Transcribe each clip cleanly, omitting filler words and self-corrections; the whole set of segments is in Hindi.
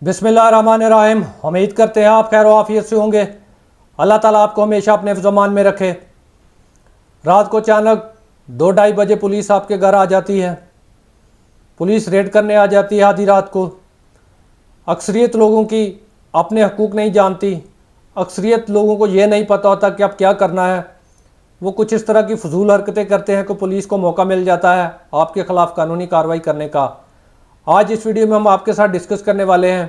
बिस्मिल्लाहिर्रहमानिर्रहीम। उम्मीद करते हैं आप खैर आफियत से होंगे। अल्लाह ताला आपको हमेशा अपने ज़मान में रखे। रात को अचानक 2-2:30 बजे पुलिस आपके घर आ जाती है। पुलिस रेड करने आ जाती है आधी रात को। अक्सरियत लोगों की अपने हकूक़ नहीं जानती। अक्सरियत लोगों को ये नहीं पता होता कि अब क्या करना है। वो कुछ इस तरह की फजूल हरकतें करते हैं कि पुलिस को मौका मिल जाता है आपके ख़िलाफ़ कानूनी कार्रवाई करने का। आज इस वीडियो में हम आपके साथ डिस्कस करने वाले हैं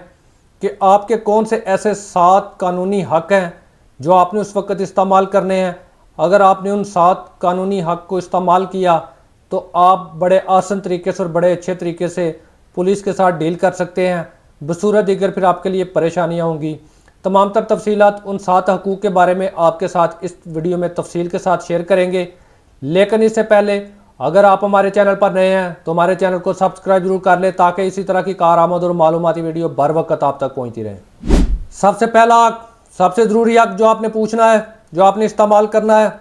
कि आपके कौन से ऐसे 7 कानूनी हक़ हैं जो आपने उस वक़्त इस्तेमाल करने हैं। अगर आपने उन 7 कानूनी हक़ को इस्तेमाल किया तो आप बड़े आसान तरीके से और बड़े अच्छे तरीके से पुलिस के साथ डील कर सकते हैं। बसूरत दीगर फिर आपके लिए परेशानियाँ होंगी। तमाम तर तफसीलात उन 7 हकूक़ के बारे में आपके साथ इस वीडियो में तफसील के साथ शेयर करेंगे। लेकिन इससे पहले अगर आप हमारे चैनल पर नए हैं तो हमारे चैनल को सब्सक्राइब जरूर कर लें ताकि इसी तरह की कारआमद और मालूमाती वीडियो बर वक्त आप तक पहुंचती रहे। सबसे पहला सबसे ज़रूरी हक़ जो आपने पूछना है, जो आपने इस्तेमाल करना है,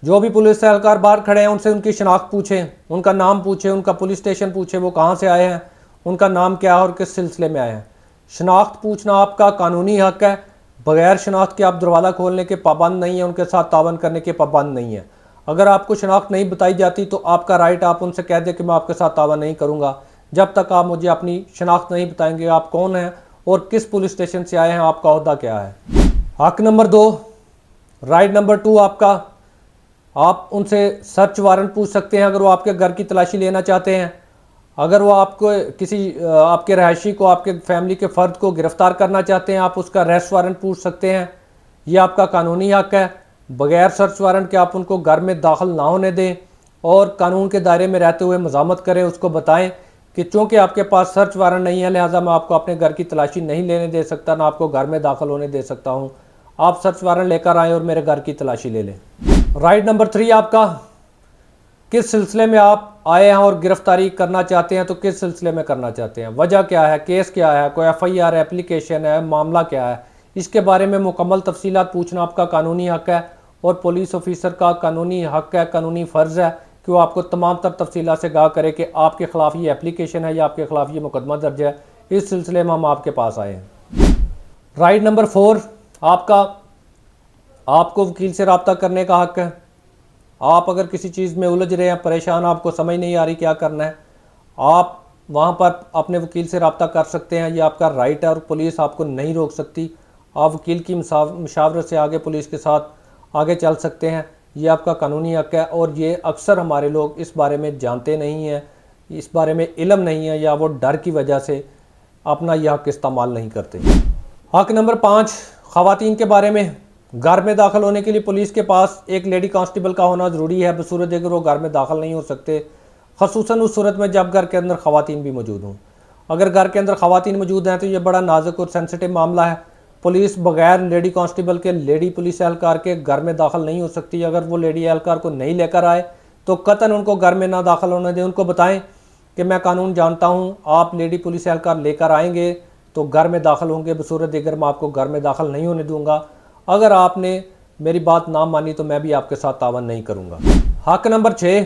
जो भी पुलिस एहलकार बाहर खड़े हैं उनसे उनकी शनाख्त पूछें, उनका नाम पूछें, उनका पुलिस स्टेशन पूछें, वो कहाँ से आए हैं, उनका नाम क्या है और किस सिलसिले में आए हैं। शनाख्त पूछना आपका कानूनी हक़ है। बगैर शनाख्त के आप दरवाज़ा खोलने के पाबंद नहीं है, उनके साथ तावन करने के पाबंद नहीं है। अगर आपको शनाख्त नहीं बताई जाती तो आपका राइट, आप उनसे कह दें कि मैं आपके साथ तावन नहीं करूँगा जब तक आप मुझे अपनी शनाख्त नहीं बताएंगे, आप कौन हैं और किस पुलिस स्टेशन से आए हैं, आपका ओहदा क्या है। हक़ नंबर 2, राइट नंबर 2 आपका, आप उनसे सर्च वारंट पूछ सकते हैं अगर वो आपके घर की तलाशी लेना चाहते हैं। अगर वो आपको किसी आपके रहायशी को, आपके फैमिली के फ़र्द को गिरफ़्तार करना चाहते हैं, आप उसका अरेस्ट वारंट पूछ सकते हैं। ये आपका कानूनी हक़ है। बगैर सर्च वारंट के आप उनको घर में दाखिल ना होने दें और कानून के दायरे में रहते हुए मज़ामत करें। उसको बताएं कि चूँकि आपके पास सर्च वारंट नहीं है लिहाजा मैं आपको अपने घर की तलाशी नहीं लेने दे सकता, ना आपको घर में दाखिल होने दे सकता हूँ। आप सर्च वारंट लेकर आएँ और मेरे घर की तलाशी ले लें। राइट नंबर 3 आपका, किस सिलसिले में आप आए हैं और गिरफ़्तारी करना चाहते हैं तो किस सिलसिले में करना चाहते हैं, वजह क्या है, केस क्या है, कोई FIR है, एप्लीकेशन है, मामला क्या है, इसके बारे में मुकम्मल तफसीलात पूछना आपका कानूनी हक़ है। और पुलिस ऑफिसर का कानूनी हक़ है, कानूनी फ़र्ज़ है कि वो आपको तमाम तर तफसीलात से आगाह करे कि आपके ख़िलाफ़ ये एप्लीकेशन है या आपके ख़िलाफ़ ये मुकदमा दर्ज है। इस सिलसिले में हम आपके पास आए हैं। राइट नंबर 4 आपका, आपको वकील से रब्ता करने का हक़ है। आप अगर किसी चीज़ में उलझ रहे हैं, परेशान, आपको समझ नहीं आ रही क्या करना है, आप वहाँ पर अपने वकील से रब्ता कर सकते हैं। ये आपका राइट है और पुलिस आपको नहीं रोक सकती। आप वकील की मशावरत से आगे पुलिस के साथ आगे चल सकते हैं। ये आपका कानूनी हक़ है और ये अक्सर हमारे लोग इस बारे में जानते नहीं हैं, इस बारे में इल्म नहीं है या वो डर की वजह से अपना यह हक़ इस्तेमाल नहीं करते। हक़ नंबर 5 ख़वातीन के बारे में, घर में दाखिल होने के लिए पुलिस के पास एक लेडी कांस्टेबल का होना ज़रूरी है। बसूरत अगर वो घर में दाखिल नहीं हो सकते, ख़ुसूसन उस सूरत में जब घर के अंदर ख़वातीन भी मौजूद हों। अगर घर के अंदर ख़वातीन मौजूद हैं तो ये बड़ा नाजुक और सेंसिटिव मामला है। पुलिस बगैर लेडी कांस्टेबल के, लेडी पुलिस एहलकार के घर में दाखिल नहीं हो सकती। अगर वो लेडी एहलकार को नहीं लेकर आए तो कतन उनको घर में ना दाखिल होने दें। उनको बताएं कि मैं कानून जानता हूँ, आप लेडी पुलिस एहलकार लेकर आएंगे तो घर में दाखिल होंगे, बसूरत दिगर मैं आपको घर में दाखिल नहीं होने दूँगा। अगर आपने मेरी बात ना मानी तो मैं भी आपके साथ तावन नहीं करूँगा। हक़ नंबर 6,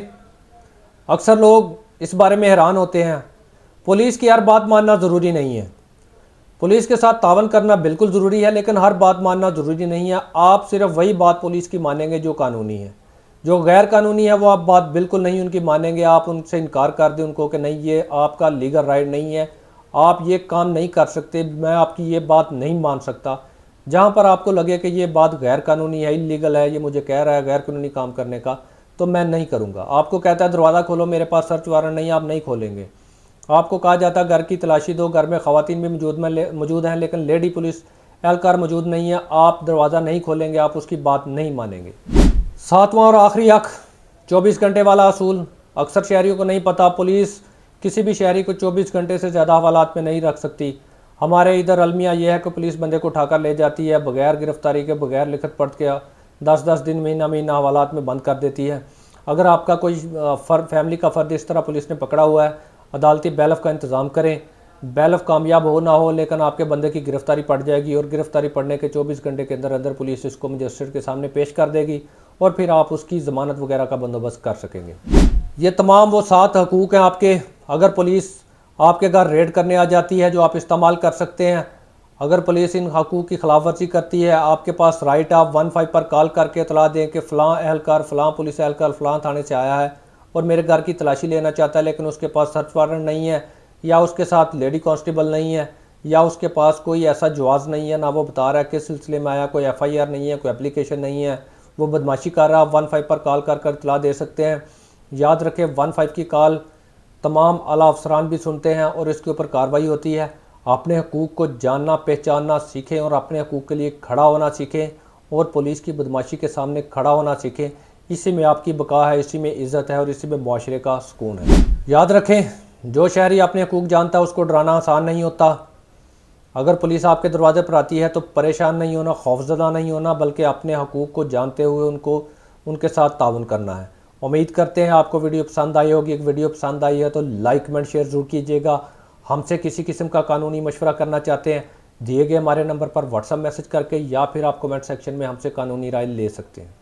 अक्सर लोग इस बारे में हैरान होते हैं, पुलिस की हर बात मानना ज़रूरी नहीं है। पुलिस के साथ तावन करना बिल्कुल ज़रूरी है लेकिन हर बात मानना ज़रूरी नहीं है। आप सिर्फ वही बात पुलिस की मानेंगे जो कानूनी है। जो गैर कानूनी है वो आप बात बिल्कुल नहीं उनकी मानेंगे। आप उनसे इनकार कर दें उनको कि नहीं ये आपका लीगल राइट नहीं है, आप ये काम नहीं कर सकते, मैं आपकी ये बात नहीं मान सकता। जहाँ पर आपको लगे कि ये बात गैर कानूनी है, इलीगल है, ये मुझे कह रहा है गैर कानूनी काम करने का, तो मैं नहीं करूँगा। आपको कहता है दरवाज़ा खोलो, मेरे पास सर्च वारंट नहीं है, आप नहीं खोलेंगे। आपको कहा जाता है घर की तलाशी दो, घर में ख़वातीन भी मौजूद हैं लेकिन लेडी पुलिस एहलकार मौजूद नहीं है, आप दरवाज़ा नहीं खोलेंगे, आप उसकी बात नहीं मानेंगे। 7वां और आखिरी हक़, 24 घंटे वाला असूल। अक्सर शहरियों को नहीं पता, पुलिस किसी भी शहरी को 24 घंटे से ज़्यादा हवालात में नहीं रख सकती। हमारे इधर अलमिया ये है कि पुलिस बंदे को उठाकर ले जाती है बगैर गिरफ़्तारी के, बगैर लिखत पढ़ के 10-10 दिन, महीना हवालात में बंद कर देती है। अगर आपका कोई फैमिली का फ़र्द इस तरह पुलिस ने पकड़ा हुआ है, अदालती बैलफ का इंतज़ाम करें। बैलफ कामयाब हो ना हो लेकिन आपके बंदे की गिरफ़्तारी पड़ जाएगी और गिरफ़्तारी पड़ने के 24 घंटे के अंदर अंदर पुलिस इसको मजिस्ट्रेट के सामने पेश कर देगी और फिर आप उसकी ज़मानत वगैरह का बंदोबस्त कर सकेंगे। ये तमाम वो 7 हकूक़ हैं आपके। अगर पुलिस आपके घर रेड करने आ जाती है जो आप इस्तेमाल कर सकते हैं। अगर पुलिस इन हकूक़ की खिलाफवर्जी करती है, आपके पास राइट आप 15 पर कॉल करके इतला दें कि फ़लाँ एहलकार, फ़लाँ पुलिस एहलकार फ़लाँ थाने से आया है और मेरे घर की तलाशी लेना चाहता है, लेकिन उसके पास सर्च वारंट नहीं है, या उसके साथ लेडी कांस्टेबल नहीं है, या उसके पास कोई ऐसा जवाज़ नहीं है, ना वो बता रहा है किस सिलसिले में आया, कोई FIR नहीं है, कोई एप्लीकेशन नहीं है, वो बदमाशी कर रहा है, आप 15 पर कॉल कर इतला दे सकते हैं। याद रखें 15 की कॉल तमाम आला अफसरान भी सुनते हैं और इसके ऊपर कार्रवाई होती है। अपने हकूक़ को जानना पहचानना सीखें और अपने हकूक़ के लिए खड़ा होना सीखें और पुलिस की बदमाशी के सामने खड़ा होना सीखें। इसी में आपकी बका है, इसी में इज़्ज़त है और इसी में मुआशरे का सुकून है। याद रखें, जो शहरी अपने हकूक़ जानता है उसको डराना आसान नहीं होता। अगर पुलिस आपके दरवाजे पर आती है तो परेशान नहीं होना, खौफजदा नहीं होना, बल्कि अपने हकूक़ को जानते हुए उनके साथ ताउन करना है। उम्मीद करते हैं आपको वीडियो पसंद आई होगी। एक वीडियो पसंद आई है तो लाइक कमेंट शेयर ज़रूर कीजिएगा। हमसे किसी किस्म का कानूनी मशवरा करना चाहते हैं, दिए गए हमारे नंबर पर व्हाट्सएप मैसेज करके, या फिर आप कमेंट सेक्शन में हमसे कानूनी राय ले सकते हैं।